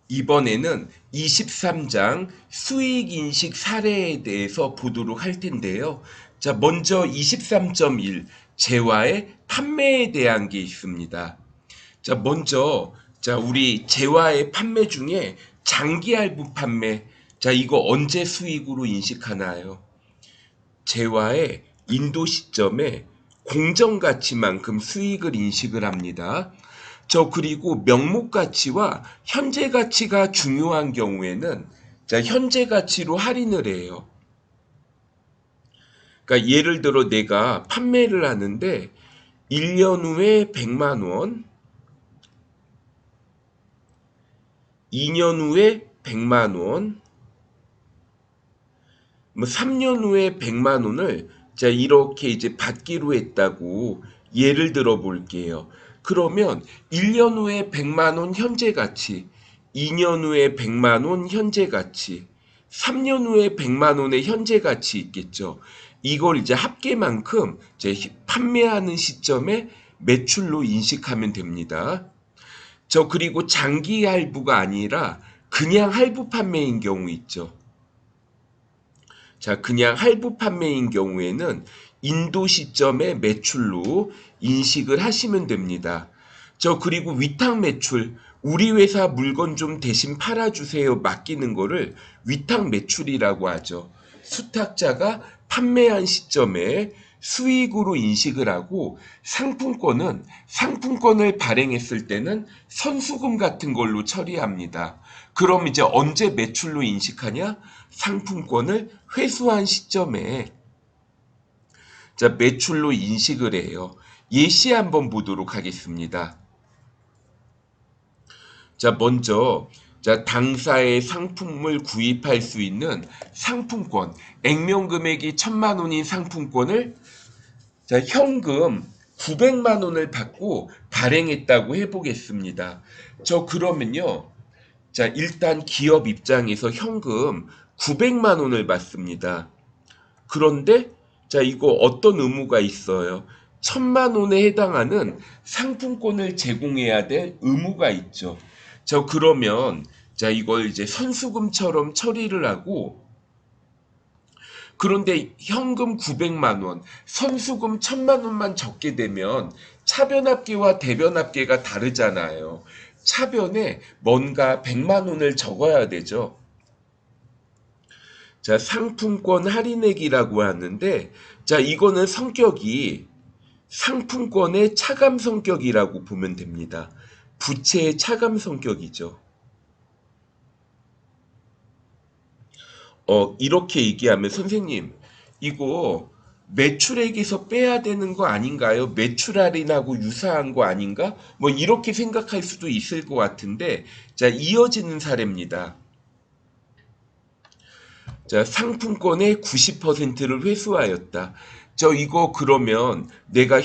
이번에는 23장 수익인식 사례에 대해서 보도록 할 텐데요. 자, 먼저 23.1 재화의 판매에 대한 게 있습니다. 자, 먼저 우리 재화의 판매 중에 장기 할부 판매. 자, 이거 언제 수익으로 인식하나요? 재화의 인도 시점에 공정 가치만큼 수익을 인식을 합니다. 그리고 명목 가치와 현재 가치가 중요한 경우에는 현재 가치로 할인을 해요. 그러니까 예를 들어 내가 판매를 하는데 1년 후에 100만 원, 2년 후에 100만 원, 뭐 3년 후에 100만 원을 이렇게 이제 받기로 했다고 예를 들어 볼게요. 그러면 1년 후에 100만 원 현재 가치, 2년 후에 100만 원 현재 가치, 3년 후에 100만 원의 현재 가치 있겠죠. 이걸 이제 합계만큼 판매하는 시점에 매출로 인식하면 됩니다. 그리고 장기 할부가 아니라 그냥 할부 판매인 경우 있죠. 자, 그냥 할부 판매인 경우에는 인도 시점의 매출로 인식을 하시면 됩니다. 그리고 위탁 매출, 우리 회사 물건 좀 대신 팔아주세요 맡기는 거를 위탁 매출이라고 하죠. 수탁자가 판매한 시점에 수익으로 인식을 하고 상품권을 발행했을 때는 선수금 같은 걸로 처리합니다. 그럼 이제 언제 매출로 인식하냐? 상품권을 회수한 시점에 매출로 인식을 해요. 예시 한번 보도록 하겠습니다. 먼저 당사의 상품을 구입할 수 있는 상품권, 액면 금액이 1,000만 원인 상품권을 현금 900만 원을 받고 발행했다고 해보겠습니다. 그러면요. 일단 기업 입장에서 현금 900만 원을 받습니다. 그런데 이거 어떤 의무가 있어요? 1,000만 원에 해당하는 상품권을 제공해야 될 의무가 있죠. 그러면 이걸 이제 선수금처럼 처리를 하고, 그런데 현금 900만 원, 선수금 1,000만 원만 적게 되면 차변합계와 대변합계가 다르잖아요. 차변에 뭔가 100만 원을 적어야 되죠. 상품권 할인액이라고 하는데, 이거는 성격이 상품권의 차감 성격이라고 보면 됩니다. 부채의 차감 성격이죠. 이렇게 얘기하면 선생님, 이거 매출액에서 빼야 되는 거 아닌가요? 매출 할인하고 유사한 거 아닌가? 뭐 이렇게 생각할 수도 있을 것 같은데, 이어지는 사례입니다. 상품권의 90%를 회수하였다. 이거 그러면 내가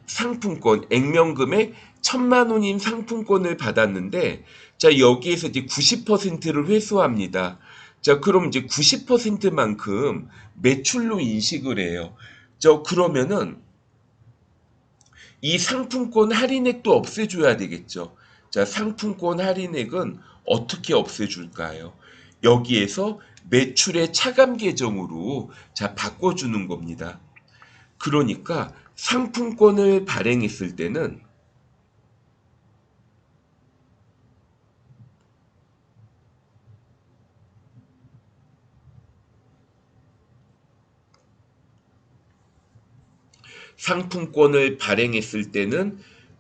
상품권, 액면금액 1,000만 원인 상품권을 받았는데, 여기에서 이제 90%를 회수합니다. 그럼 이제 90%만큼 매출로 인식을 해요. 그러면은 이 상품권 할인액도 없애줘야 되겠죠. 상품권 할인액은 어떻게 없애줄까요? 여기에서 매출의 차감 계정으로 바꿔주는 겁니다. 그러니까 상품권을 발행했을 때는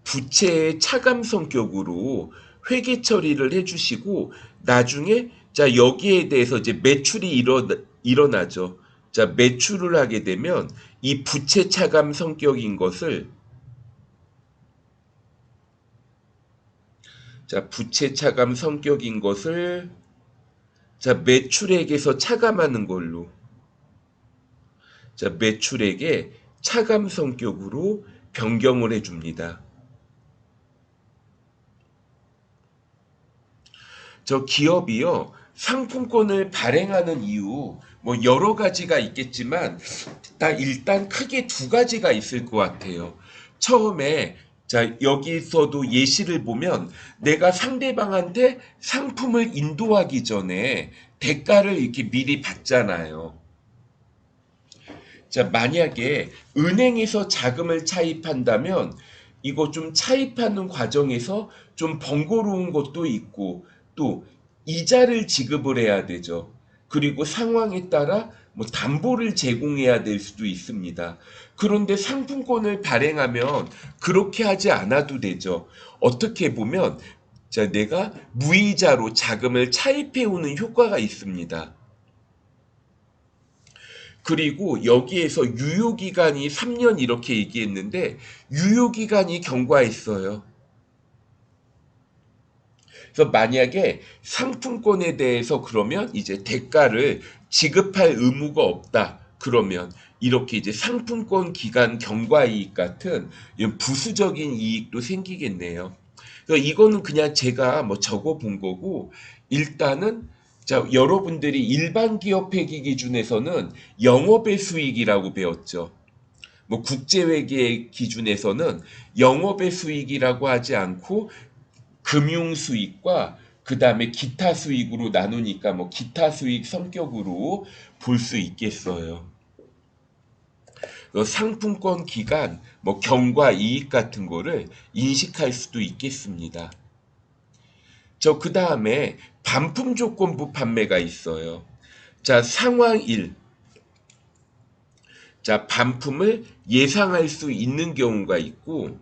부채의 차감 성격으로 회계 처리를 해주시고, 나중에 여기에 대해서 이제 매출이 일어나죠. 매출을 하게 되면 이 부채 차감 성격인 것을 매출액에서 차감하는 걸로, 매출액의 차감 성격으로 변경을 해줍니다. 기업이요, 상품권을 발행하는 이유, 뭐 여러 가지가 있겠지만, 일단 크게 두 가지가 있을 것 같아요. 처음에 자, 여기서도 예시를 보면 내가 상대방한테 상품을 인도하기 전에 대가를 이렇게 미리 받잖아요. 자, 만약에 은행에서 자금을 차입한다면 이거 좀 차입하는 과정에서 좀 번거로운 것도 있고 또 이자를 지급을 해야 되죠. 그리고 상황에 따라 뭐 담보를 제공해야 될 수도 있습니다. 그런데 상품권을 발행하면 그렇게 하지 않아도 되죠. 어떻게 보면 자, 내가 무이자로 자금을 차입해 오는 효과가 있습니다. 그리고 여기에서 유효기간이 3년 이렇게 얘기했는데 유효기간이 경과했어요. 그래서 만약에 상품권에 대해서 그러면 이제 대가를 지급할 의무가 없다. 그러면 이렇게 이제 상품권 기간 경과이익 같은 이런 부수적인 이익도 생기겠네요. 그래서 이거는 그냥 제가 뭐 적어 본 거고 일단은 자, 여러분들이 일반 기업 회계 기준에서는 영업의 수익이라고 배웠죠. 뭐 국제회계 기준에서는 영업의 수익이라고 하지 않고 금융 수익과 그 다음에 기타 수익으로 나누니까 뭐 기타 수익 성격으로 볼 수 있겠어요. 상품권 기간, 뭐 경과 이익 같은 거를 인식할 수도 있겠습니다. 그 다음에 반품 조건부 판매가 있어요. 자, 상황 1. 자, 반품을 예상할 수 있는 경우가 있고,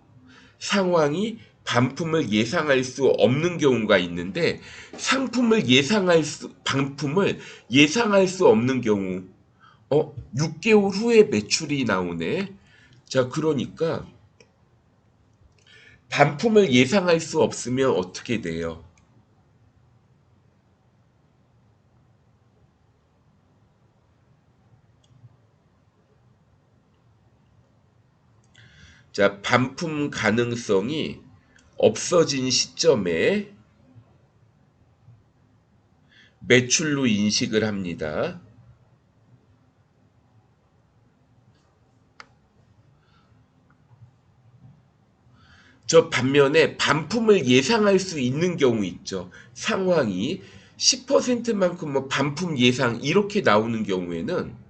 상황이 반품을 예상할 수 없는 경우가 있는데, 반품을 예상할 수 없는 경우, 6개월 후에 매출이 나오네. 자, 그러니까, 반품을 예상할 수 없으면 어떻게 돼요? 자, 반품 가능성이 없어진 시점에 매출로 인식을 합니다. 저 반면에 반품을 예상할 수 있는 경우 있죠. 상황이 10%만큼 뭐 반품 예상 이렇게 나오는 경우에는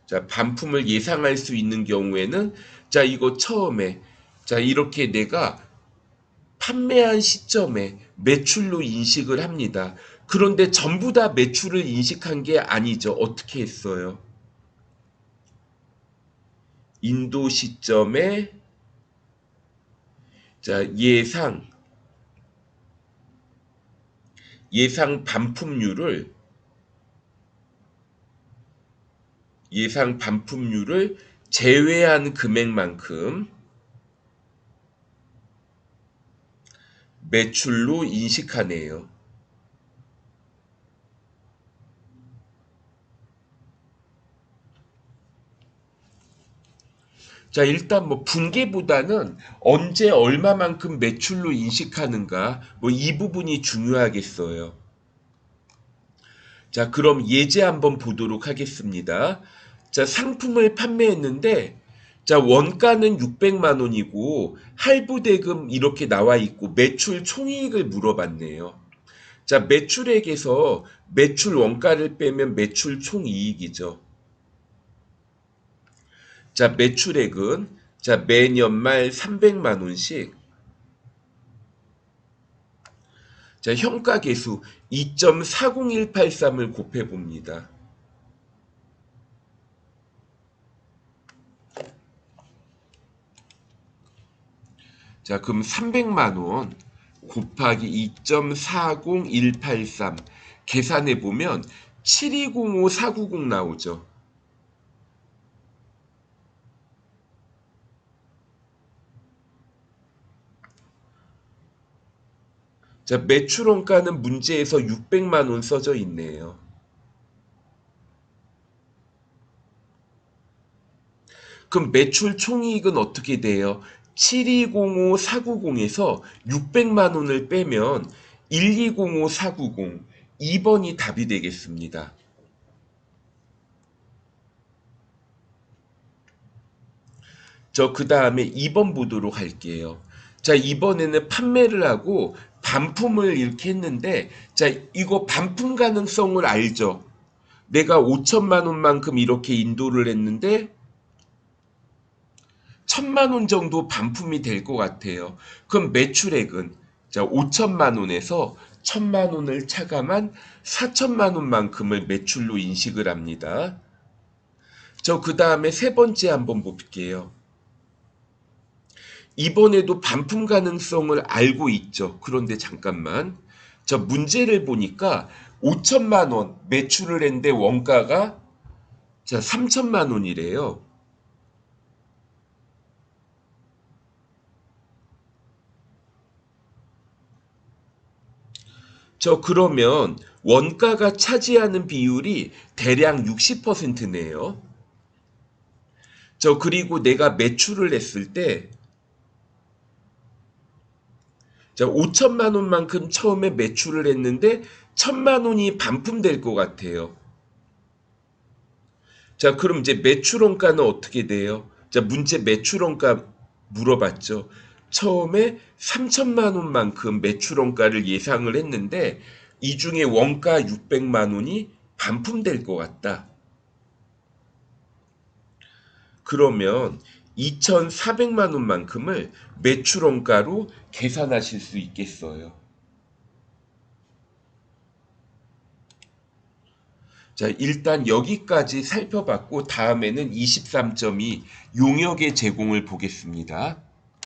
자, 반품을 예상할 수 있는 경우에는 자, 이거 처음에 자, 이렇게 내가 판매한 시점에 매출로 인식을 합니다. 그런데 전부 다 매출을 인식한 게 아니죠. 어떻게 했어요? 인도 시점에 자, 예상 반품률을 제외한 금액만큼 매출로 인식하네요. 자, 일단 뭐 분기보다는 언제 얼마만큼 매출로 인식하는가, 뭐 이 부분이 중요하겠어요. 자, 그럼 예제 한번 보도록 하겠습니다. 자, 상품을 판매했는데, 자, 원가는 600만 원이고, 할부 대금 이렇게 나와 있고, 매출 총이익을 물어봤네요. 자, 매출액에서 매출 원가를 빼면 매출 총이익이죠. 자, 매출액은 자, 매년 말 300만 원씩 자, 현가계수 2.40183을 곱해 봅니다. 자, 그럼 300만 원 곱하기 2.40183 계산해 보면 7205490 나오죠. 자, 매출 원가는 문제에서 600만 원 써져 있네요. 그럼 매출 총이익은 어떻게 돼요? 7205490에서 600만 원을 빼면 1205490, 2번이 답이 되겠습니다. 그 다음에 2번 보도록 할게요. 자, 이번에는 판매를 하고 반품을 이렇게 했는데, 자, 이거 반품 가능성을 알죠? 내가 5천만 원만큼 이렇게 인도를 했는데, 1,000만 원 정도 반품이 될 것 같아요. 그럼 매출액은, 자, 5천만 원에서 1,000만 원을 차감한 4천만 원만큼을 매출로 인식을 합니다. 그 다음에 세 번째 한번 볼게요. 이번에도 반품 가능성을 알고 있죠. 그런데 잠깐만. 문제를 보니까 5천만 원 매출을 했는데 원가가 3천만 원이래요. 그러면 원가가 차지하는 비율이 대략 60%네요. 그리고 내가 매출을 했을 때 5천만 원만큼 처음에 매출을 했는데 1,000만 원이 반품될 것 같아요. 그럼 이제 매출원가는 어떻게 돼요? 문제 매출원가 물어봤죠. 처음에 3천만 원만큼 매출원가를 예상을 했는데 이 중에 원가 600만 원이 반품될 것 같다. 그러면 2,400만 원만큼을 매출원가로 계산하실 수 있겠어요. 일단 여기까지 살펴봤고 다음에는 23.2 용역의 제공을 보겠습니다.